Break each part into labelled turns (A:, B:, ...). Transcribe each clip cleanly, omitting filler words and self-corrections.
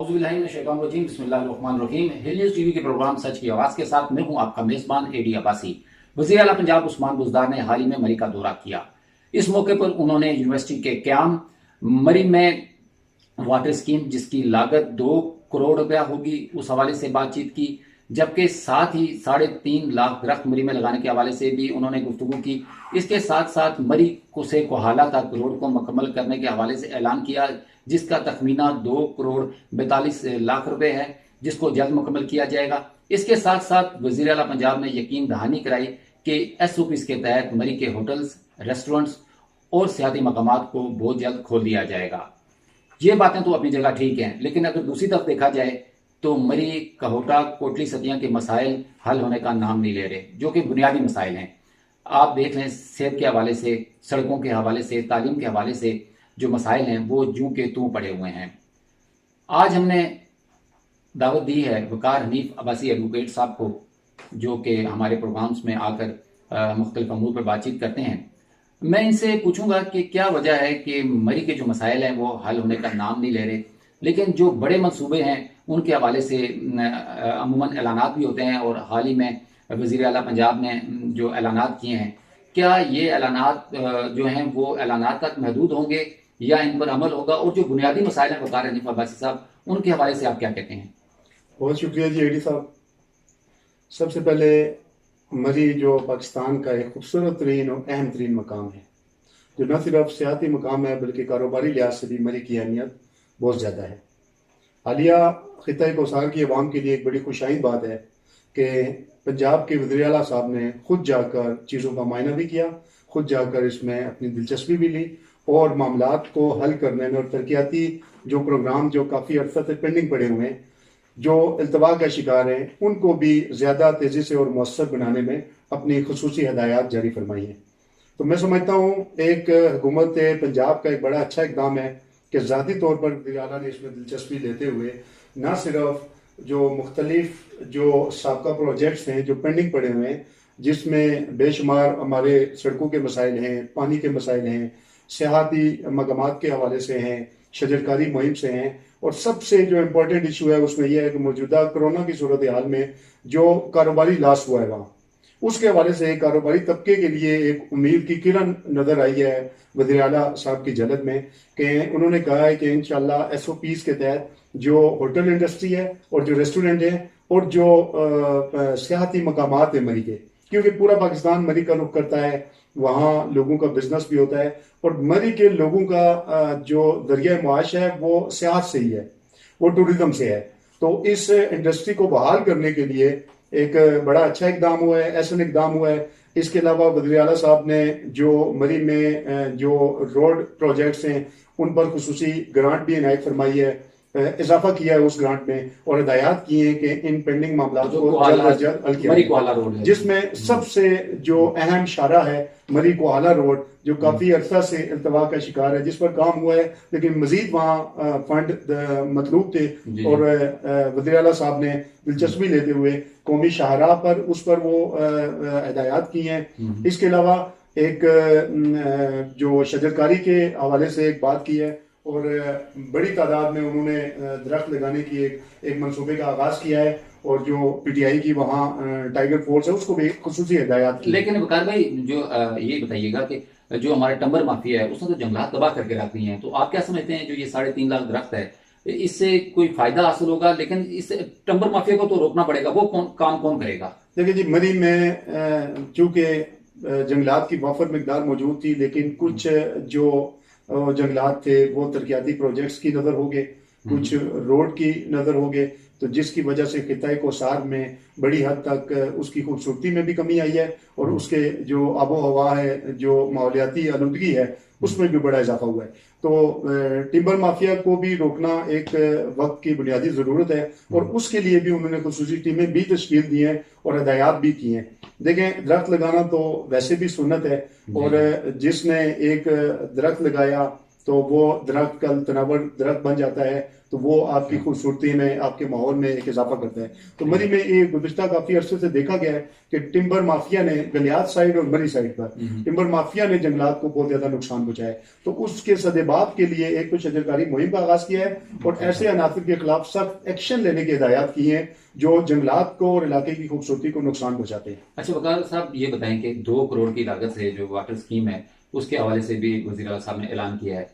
A: बिस्मिल्लाहिर्रहमानिर्रहीम। हिल news TV के programme सच की आवाज़ के साथ मैं हूं आपका मेज़बान एडी अब्बासी। वज़ीर आला पंजाब उस्मान बुज़दार ने हाल ही में मरी का दौरा किया। इस मौके पर उन्होंने यूनिवर्सिटी के क़याम, मरी में वाटर स्कीम जिसकी लागत 2 करोड़ रुपया होगी, उस हवाले से बातचीत की, जबकि साथ ही 3.5 लाख दरख्त मरी में लगाने के हवाले से भी उन्होंने गुफ्तगू की। इसके साथ साथ मरी से कोहाला तक रोड को मुकम्मल करने के हवाले से ऐलान किया, जिसका तखमीना 2 करोड़ 42 लाख रुपए है, जिसको जल्द मुकम्मल किया जाएगा। इसके साथ साथ वज़ीर आला पंजाब ने यकीन दहानी कराई कि SOPs के तहत मरी के होटल्स, रेस्टोरेंट्स और सियाती मकामात को बहुत जल्द खोल दिया जाएगा। ये बातें तो अपनी जगह ठीक हैं, लेकिन अगर दूसरी तरफ देखा जाए तो मरी, कहोटा, कोटली सतियां के मसाइल हल होने का नाम नहीं ले रहे, जो कि बुनियादी मसाइल हैं। आप देख लें, सेहत के हवाले से, सड़कों के हवाले से, तालीम के हवाले से जो मसाइल हैं वो जूं के तूं पड़े हुए हैं। आज हमने दावत दी है वकार हनीफ अब्बासी एडवोकेट साहब को, जो कि हमारे प्रोग्राम्स में आकर मुख्तलिफ अमूर पर बातचीत करते हैं। मैं इनसे पूछूंगा कि क्या वजह है कि मरी के जो मसाइल हैं वो हल होने का नाम नहीं ले रहे, लेकिन जो बड़े मंसूबे हैं उनके हवाले से अमूमन ऐलानात भी होते हैं, और हाल ही में वज़ीर आला पंजाब ने जो ऐलानात किए हैं, क्या ये ऐलानात जो हैं वो ऐलानात तक महदूद होंगे या इन पर अमल होगा? और जो बुनियादी मसाइल हैं वकार हनीफ अब्बासी साहब, उनके हवाले से आप क्या कहते हैं?
B: बहुत शुक्रिया जी एडी साहब। सबसे पहले मरी जो पाकिस्तान का एक खूबसूरत तरीन और अहम तरीन मकाम है, जो न सिर्फ सियाती मकाम है बल्कि कारोबारी लिहाज से भी मरी की अहमियत बहुत ज़्यादा है। हालिया खिता कोसार की आवाम के लिए एक बड़ी खुशाइन बात है कि पंजाब के वज़ीर आला साहब ने खुद जाकर चीज़ों का मायना भी किया, खुद जाकर इसमें अपनी दिलचस्पी भी ली और मामलात को हल करने में और तरक्याती जो प्रोग्राम जो काफ़ी अर्सा तक पेंडिंग पड़े हुए हैं, जो अल्तवा का शिकार हैं, उनको भी ज़्यादा तेज़ी से और मौसर बनाने में अपनी खुसूसी हदायत जारी फरमाई हैं। तो मैं समझता हूँ एक हुकूमत पंजाब का एक बड़ा अच्छा इकदाम है कि ज़ाती तौर पर वज़ीर आला ने इसमें दिलचस्पी लेते हुए न सिर्फ जो मुख्तलिफ जो साबका प्रोजेक्ट्स हैं जो पेंडिंग पड़े हुए हैं, जिसमें बेशुमार हमारे सड़कों के मसाइल हैं, पानी के मसाइल हैं, सियाहती मकामात के हवाले से हैं, शजरकारी मुहिम से हैं, और सबसे जो इम्पोर्टेंट इशू है उसमें यह है कि मौजूदा कोरोना की सूरत हाल में जो कारोबारी लॉस हुआ है वहाँ, उसके हवाले से कारोबारी तबके के लिए एक उम्मीद की किरण नज़र आई है वज़ीर आला साहब की झलक में, कि उन्होंने कहा है कि इंशाल्लाह SOPs के तहत जो होटल इंडस्ट्री है और जो रेस्टोरेंट है और जो सियाहती मकामात है मरी के, क्योंकि पूरा पाकिस्तान मरी का रुख करता है, वहाँ लोगों का बिजनेस भी होता है, और मरी के लोगों का जो जरिया माश है वो सियाहत से ही है, वो टूरिज्म से है। तो इस इंडस्ट्री को बहाल करने के लिए एक बड़ा अच्छा इकदाम हुआ है, ऐसा इकदाम हुआ है। इसके अलावा वज़ीर आला साहब ने जो मरी में जो रोड प्रोजेक्ट्स हैं उन पर खुसूसी ग्रांट भी इनायत फरमाई है, इजाफा किया है उस ग्रांट में, और हिदायत की है कि इन पेंडिंग मामला को जल्द अज जल्द हल किया जाए, जिसमें सबसे जो अहम शारा है मरी कोहाला रोड, जो काफ़ी अरसा से अल्तवा का शिकार है, जिस पर काम हुआ है, लेकिन मजीद वहाँ फंड मतलूब थे, और वज़ीर आला साहब ने दिलचस्पी लेते हुए कौमी शाहराह पर उस पर वो हिदायत की हैं। इसके अलावा एक जो शजरकारी के हवाले से एक बात की है, और बड़ी तादाद में उन्होंने दरख्त लगाने की एक मंसूबे का आगाज़ किया है, और जो PTI की वहाँ टाइगर फोर्स है उसको भी खुसूसी हिदायत की।
A: लेकिन वकार भाई, जो ये बताइएगा कि जो हमारा टम्बर माफिया है उसने तो जंगलात तबाह करके रख दी हैं, तो आप क्या समझते हैं जो ये 3.5 लाख दरख्त है, इससे कोई फायदा हासिल होगा? लेकिन इस टम्बर माफिया को तो रोकना पड़ेगा, वो काम कौन करेगा?
B: देखिए जी, मरी में चूंकि जंगलात की वाफर मिकदार मौजूद थी, लेकिन कुछ जो जंगलात थे वो तरक्याती प्रोजेक्ट्स की नज़र हो गए, कुछ रोड की नज़र हो गए, तो जिसकी वजह से खिताए कोसार में बड़ी हद तक उसकी खूबसूरती में भी कमी आई है, और उसके जो आबो हवा है, जो माहौलियाती आलूदगी है, उसमें भी बड़ा इजाफा हुआ है। तो टिम्बर माफिया को भी रोकना एक वक्त की बुनियादी ज़रूरत है, और उसके लिए भी उन्होंने खुसूसी टीमें भी तश्कील दी हैं और हिदायत भी की हैं। देखें, दरख्त लगाना तो वैसे भी सुन्नत है, और जिसने एक दरख्त लगाया तो वो दरख्त कल तनावर दरख्त बन जाता है, تو وہ آپ کی خوبصورتی میں آپ کے ماحول میں ایک اضافہ کرتا ہے. تو مری میں ایک گزشتہ کافی عرصے سے دیکھا گیا ہے کہ ٹمبر مافیا نے گلیات سائڈ اور مری سائڈ پر ٹمبر مافیا نے جنگلات کو بہت زیادہ نقصان پہنچایا ہے. تو اس کے سدباب کے لیے ایک تو شجرکاری مہم کا آغاز کیا ہے اور ایسے عناصر کے خلاف سخت ایکشن لینے کی ہدایات کی ہیں جو جنگلات کو اور علاقے کی خوبصورتی کو نقصان پہنچاتے ہیں.
A: اچھا وقار صاحب یہ بتائیں کہ 2 کروڑ کی لاگت سے جو واٹر اسکیم ہے اس کے حوالے سے بھی وزیر اعلیٰ صاحب نے اعلان کیا ہے.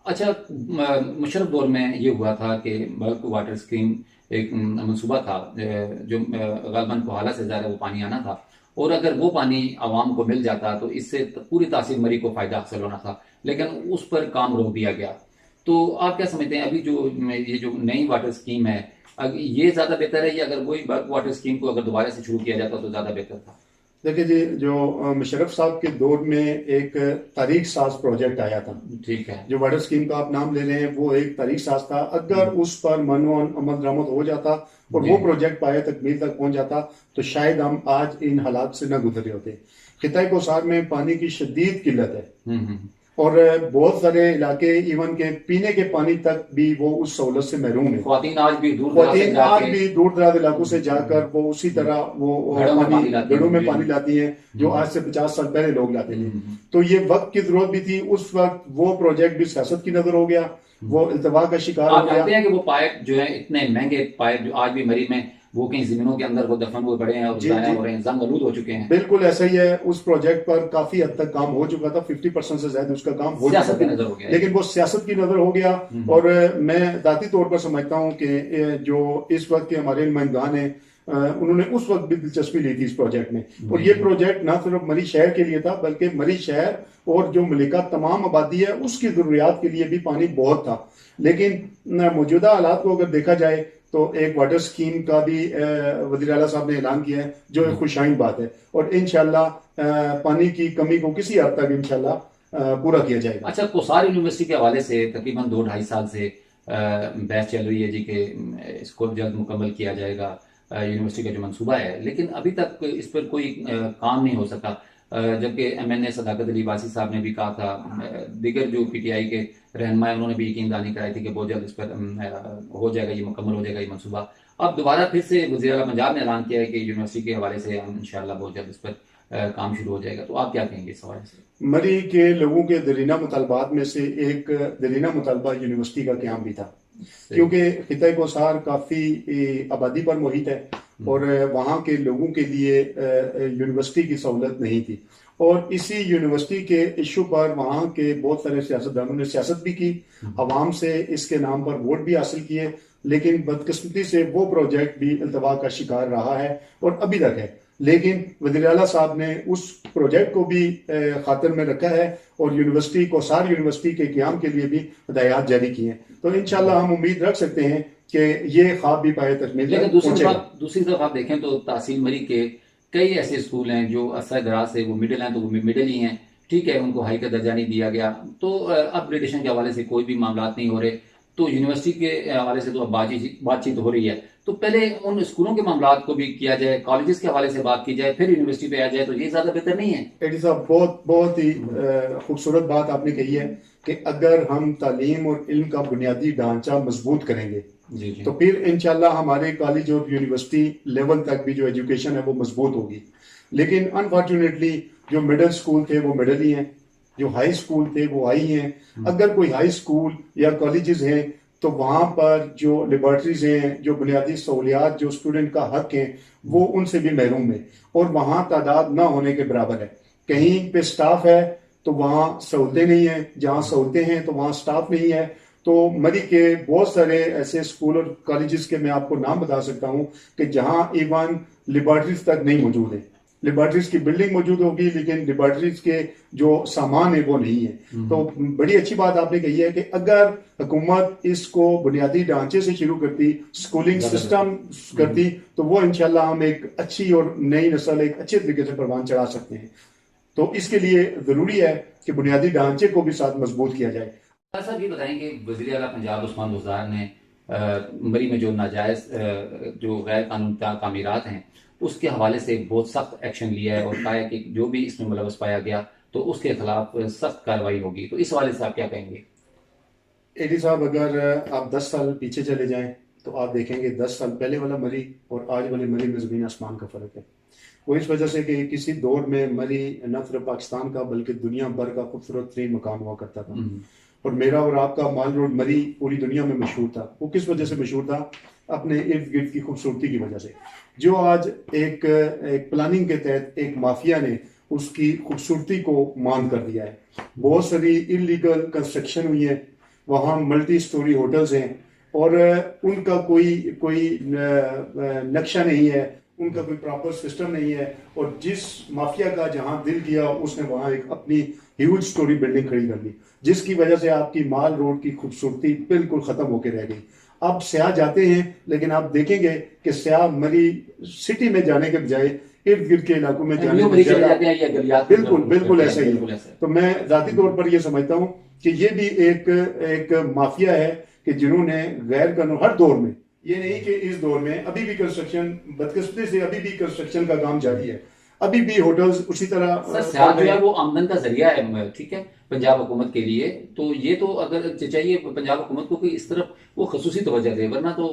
A: اچھا مشرف دور میں یہ ہوا تھا کہ بلک واٹر اسکیم ایک منصوبہ تھا جو غالباً کوہالہ سے زیادہ وہ پانی آنا تھا اور اگر وہ پانی عوام کو مل جاتا تو اس سے پوری تاثیر مری کو فائدہ حاصل ہونا تھا، لیکن اس پر کام روک دیا گیا. تو آپ کیا سمجھتے ہیں ابھی جو یہ جو نئی واٹر اسکیم ہے یہ زیادہ بہتر ہے یا اگر وہی بلک واٹر اسکیم کو اگر دوبارہ سے شروع کیا جاتا تو زیادہ بہتر تھا؟
B: دیکھیں جی، جو مشرف صاحب کے دور میں ایک تاریخ ساز پروجیکٹ آیا تھا،
A: ٹھیک ہے،
B: جو واٹر اسکیم کا آپ نام لے رہے ہیں وہ ایک تاریخ ساز تھا. اگر اس پر عمل درآمد ہو جاتا اور وہ پروجیکٹ پایہ تکمیل تک پہنچ جاتا تو شاید ہم آج ان حالات سے نہ گزرے ہوتے. خطۂ کوثر میں پانی کی شدید قلت ہے اور بہت سارے علاقے ایون کے پینے کے پانی تک بھی وہ اس سہولت سے محروم ہیں.
A: خواتین آج بھی
B: دور دراز علاقوں سے جا کر وہ اسی طرح وہ گھڑوں میں پانی لاتی ہیں جو آج سے 50 سال پہلے لوگ لاتے تھے. تو یہ وقت کی ضرورت بھی تھی. اس وقت وہ پروجیکٹ بھی سیاست کی نظر ہو گیا، وہ التوا کا شکار ہو
A: آپ
B: گیا.
A: جانتے ہیں کہ وہ پائپ جو ہے اتنے مہنگے پائپ جو آج بھی مری میں وہ کہیں زمینوں کے اندر وہ دفن ہوئے پڑے ہیں اور ضائع ہو رہے ہیں، زنگ آلود ہو چکے ہیں.
B: بالکل ایسا ہی ہے. اس پروجیکٹ پر کافی حد تک کام ہو چکا تھا، 50% سے زیادہ اس کا کام ہو چکا تھا، لیکن وہ سیاست کی نظر ہو گیا. اور میں ذاتی طور پر سمجھتا ہوں کہ جو اس وقت کے ہمارے نمائندگان ہیں انہوں نے اس وقت بھی دلچسپی لی تھی اس پروجیکٹ میں. اور یہ پروجیکٹ نہ صرف مری شہر کے لیے تھا بلکہ مری شہر اور جو ملکہ تمام آبادی ہے اس کی ضروریات کے لیے بھی پانی بہت تھا. لیکن موجودہ حالات کو اگر دیکھا جائے تو ایک واٹر سکیم کا بھی وزیر اعلیٰ صاحب نے اعلان کیا ہے جو ایک خوشائن بات ہے اور انشاءاللہ پانی کی کمی کو کسی حد تک انشاءاللہ پورا کیا جائے گا.
A: اچھا کوسار یونیورسٹی کے حوالے سے تقریباً 2-2.5 سال سے بحث چل رہی ہے جی کہ اس کو جلد مکمل کیا جائے گا یونیورسٹی کا جو منصوبہ ہے، لیکن ابھی تک اس پر کوئی کام نہیں ہو سکا. جبکہ MNA صداقت علی عباسی صاحب نے بھی کہا تھا، دیگر جو PTI کے رہنما انہوں نے بھی یقین دہانی کرائی تھی کہ بہت جلد اس پر ہو جائے گا، یہ مکمل ہو جائے گا یہ منصوبہ. اب دوبارہ پھر سے وزیر اعلیٰ پنجاب نے اعلان کیا ہے کہ یونیورسٹی کے حوالے سے ہم انشاءاللہ بہت جلد اس پر کام شروع ہو جائے گا. تو آپ کیا کہیں گے اس حوالے سے؟
B: مری کے لوگوں کے دلینہ مطالبات میں سے ایک دلینہ مطالبہ یونیورسٹی کا قیام بھی تھا، کیونکہ خطۂ کوثر کافی آبادی پر محیط ہے اور وہاں کے لوگوں کے لیے یونیورسٹی کی سہولت نہیں تھی. اور اسی یونیورسٹی کے ایشو پر وہاں کے بہت سارے سیاستدانوں نے سیاست بھی کی، عوام سے اس کے نام پر ووٹ بھی حاصل کیے، لیکن بدقسمتی سے وہ پروجیکٹ بھی التوا کا شکار رہا ہے اور ابھی تک ہے. لیکن وزیر اعلیٰ صاحب نے اس پروجیکٹ کو بھی خاطر میں رکھا ہے اور یونیورسٹی کوسار یونیورسٹی کے قیام کے لیے بھی ہدایات جاری کی ہیں. تو انشاءاللہ ہم امید رکھ سکتے ہیں کہ یہ خواب بھی پایہ تکمیل تک پہنچے گا.
A: دوسری طرف آپ دیکھیں تو تحصیل مری کے کئی ایسے اسکول ہیں جو عرصہ دراز سے وہ مڈل ہیں تو وہ مڈل ہی ہیں، ٹھیک ہے، ان کو ہائی کا درجہ نہیں دیا گیا. تو اپ گریڈیشن کے حوالے سے کوئی بھی معاملات نہیں ہو رہے، تو یونیورسٹی کے حوالے سے تو اب بات چیت ہو رہی ہے. تو پہلے ان اسکولوں کے معاملات کو بھی کیا جائے، کالجز کے حوالے سے بات کی جائے، پھر یونیورسٹی پہ آ جائے، تو یہ زیادہ بہتر نہیں ہے؟
B: ایڈی صاحب بہت ہی خوبصورت بات آپ نے کہی ہے کہ اگر ہم تعلیم اور علم کا بنیادی ڈھانچہ مضبوط کریں گے تو پھر انشاءاللہ ہمارے کالج اور یونیورسٹی لیول تک بھی جو ایجوکیشن ہے وہ مضبوط ہوگی. لیکن انفارچونیٹلی جو مڈل سکول تھے وہ مڈل ہی ہیں، جو ہائی سکول تھے وہ ہائی ہیں. اگر کوئی ہائی سکول یا کالجز ہیں تو وہاں پر جو لیبارٹریز ہیں، جو بنیادی سہولیات جو اسٹوڈنٹ کا حق ہیں وہ ان سے بھی محروم ہیں اور وہاں تعداد نہ ہونے کے برابر ہے. کہیں پہ سٹاف ہے تو وہاں سہولتیں نہیں ہیں، جہاں سہولتیں ہیں تو وہاں سٹاف نہیں ہے. تو مری کے بہت سارے ایسے اسکول اور کالجز کے میں آپ کو نام بتا سکتا ہوں کہ جہاں ایون لیبارٹریز تک نہیں موجود ہیں. لیبارٹریز کی بلڈنگ موجود ہوگی لیکن لیبارٹریز کے جو سامان ہیں وہ نہیں ہیں. تو بڑی اچھی بات آپ نے کہی ہے کہ اگر حکومت اس کو بنیادی ڈھانچے سے شروع کرتی، اسکولنگ سسٹم کرتی، تو وہ انشاءاللہ ہم ایک اچھی اور نئی نسل ایک اچھے طریقے سے پروان چڑھا سکتے ہیں. تو اس کے لیے ضروری ہے کہ بنیادی ڈھانچے کو بھی ساتھ مضبوط کیا جائے.
A: صاحب یہ بتائیں کہ وزیر اعلیٰ پنجاب عثمان بزدار نے مری میں جو ناجائز جو غیر قانونی تعمیرات ہیں اس کے حوالے سے بہت سخت ایکشن لیا ہے اور کہا ہے کہ جو بھی اس میں ملوث پایا گیا تو اس کے خلاف سخت کارروائی ہوگی. تو اس حوالے سے آپ کیا کہیں گے؟
B: एडी साहब, अगर आप 10 साल पीछे चले जाएं तो आप देखेंगे 10 साल पहले वाला मरी और आज वाले मरी में ज़मीन आसमान का फ़र्क है। वो इस वजह से कि किसी दौर में मरी न सिर्फ पाकिस्तान का बल्कि दुनिया भर का खूबसूरत तरीन मकाम हुआ करता था। और मेरा और आपका माल रोड मरी पूरी दुनिया में मशहूर था। वो किस वजह से मशहूर था? अपने इर्द गिर्द की खूबसूरती की वजह से। जो आज एक प्लानिंग के तहत एक माफिया ने उसकी खूबसूरती को मांद कर दिया है। बहुत सारी इलीगल कंस्ट्रक्शन हुई है, वहाँ मल्टी स्टोरी होटल्स हैं और उनका कोई नक्शा नहीं है, उनका कोई प्रॉपर सिस्टम नहीं है। और जिस माफिया का जहां दिल किया उसने वहां एक अपनी ह्यूज स्टोरी बिल्डिंग खड़ी कर ली, जिसकी वजह से आपकी माल रोड की खूबसूरती बिल्कुल खत्म होकर रह गई। अब सयाह जाते हैं, लेकिन आप देखेंगे कि सयाह मरी सिटी में जाने के बजाय इर्द गिर्द के इलाकों में जाने
A: मरी चले जाते हैं या गलियात में
B: बिल्कुल ऐसा ही
A: बिल्कुल
B: है।
A: ऐसा है।
B: तो मैं जाती तौर पर यह समझता हूँ कि ये भी एक माफिया है कि जिन्होंने गैर कानून हर दौर में, ये नहीं कि इस दौर में, अभी भी कंस्ट्रक्शन, बदकिस्मती से अभी भी कंस्ट्रक्शन का काम जारी है, अभी भी होटल्स उसी तरह
A: सर सियाहत जो है वो आमदन का जरिया है, ठीक है, पंजाब हुकूमत के लिए। तो ये तो अगर चाहिए पंजाब हुकूमत को कि इस तरफ वो खसूसी तवज्जो दे, वरना तो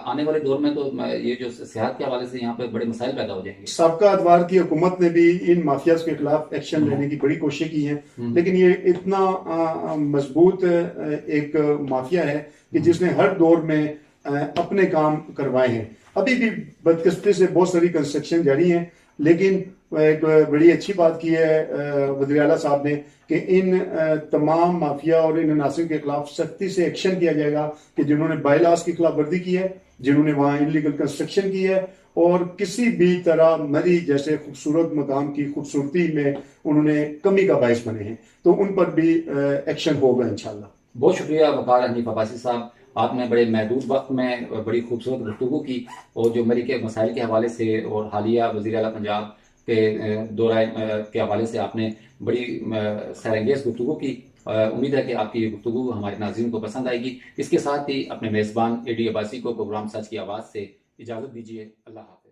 A: आने वाले दौर में तो ये जो सियाहत के हवाले से यहाँ पे बड़े मसाइल पैदा हो जाएंगे।
B: साबका अदवार की हुकूमत ने भी इन माफियाज के खिलाफ एक्शन लेने की बड़ी कोशिश की है, लेकिन ये इतना मजबूत एक माफिया है कि जिसने हर दौर में अपने काम करवाए हैं। अभी भी बदकिस्मती से बहुत सारी कंस्ट्रक्शन जारी हैं, लेकिन एक बड़ी अच्छी बात की है वज़ीर आला साहब ने कि इन तमाम माफिया और इन अनासिर के खिलाफ सख्ती से एक्शन किया जाएगा कि जिन्होंने बायलास की खिलाफ वर्जी की है, जिन्होंने वहाँ इलीगल कंस्ट्रक्शन की है और किसी भी तरह मरी जैसे खूबसूरत मकाम की खूबसूरती में उन्होंने कमी का बायस बने हैं, तो उन पर भी एक्शन होगा इंशाल्लाह।
A: बहुत शुक्रिया वकार हनीफ अब्बासी साहब, आपने बड़े महदूद वक्त में बड़ी खूबसूरत गुफ्तगू की और जो मरी के मसाइल के हवाले से और हालिया वज़ीर आला पंजाब के दौरे के हवाले से आपने बड़ी सैरंगेज़ गुफ्तगू की। उम्मीद है कि आपकी ये गुफ्तगू हमारे नाज़रीन को पसंद आएगी। इसके साथ ही अपने मेज़बान एडी अब्बासी को प्रोग्राम सच की आवाज़ से इजाज़त दीजिए। अल्लाह हाफ़िज़।